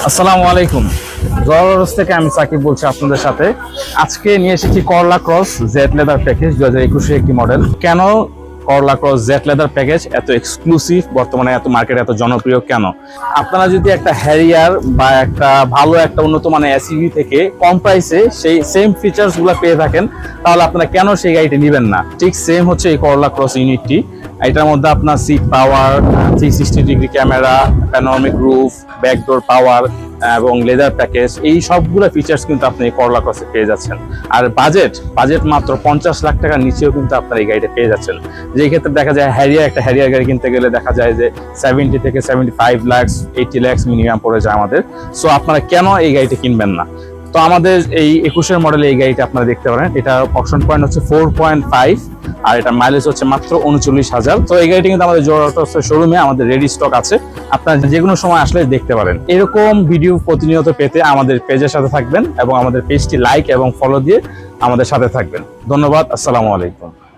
আসসালামু আলাইকুম। জর্জ থেকে আমি সাকিব বলছি আপনাদের সাথে। আজকে নিয়ে এসেছি করলা ক্রস জেড লেদার প্যাকেজ 2021 একটি মডেল। কেন করলা ক্রস জেড লেদার প্যাকেজ এত এক্সক্লুসিভ, বর্তমানে এত মার্কেটে এত জনপ্রিয় কেন? আপনারা যদি একটা হ্যারিয়ার বা একটা ভালো একটা উন্নত মানের এসইউভি থেকে কম প্রাইসে সেই সেম ফিচার্স গুলো পেয়ে থাকেন, তাহলে আপনারা কেন সেই গাড়িটি নেবেন না? ঠিক সেম হচ্ছে এই করলা ক্রস ইউনিটটি। এটার মধ্যে আপনার seat power, 360 degree camera, panoramic roof, backdoor power এবং লেদার প্যাকেজ, এই সবগুলো ফিচার্স কিন্তু আপনি করলা ক্রসে পেয়ে যাচ্ছেন। আর বাজেট মাত্র 50 লাখ টাকার নিচেও কিন্তু আপনার এই গাড়িটা পেয়ে যাচ্ছেন। যেই ক্ষেত্রে দেখা যায় একটা হ্যারিয়ার গাড়ি কিনতে গেলে দেখা যায় যে 70 থেকে 75 লাখ 80 লাখ মিনিমাম পড়ে যায় আমাদের। সো আপনারা কেন এই গাড়িটা কিনবেন না? তো আমাদের এই 21-এর মডেলে এই গাড়িটা আপনারা দেখতে পারেন। এটা অপশন পয়েন্ট হচ্ছে 4.5 আর এটা মাইলেজ হচ্ছে মাত্র 39,000। তো এই গাড়িটি কিন্তু আমাদের জোড়া অটোস শোরুমে আমাদের রেডি স্টক আছে, আপনারা যে কোনো সময় আসলে দেখতে পারেন। এরকম ভিডিও প্রতিনিয়ত পেতে আমাদের পেজের সাথে থাকবেন এবং আমাদের পেজটি লাইক এবং ফলো দিয়ে আমাদের সাথে থাকবেন। ধন্যবাদ। আসসালামু আলাইকুম।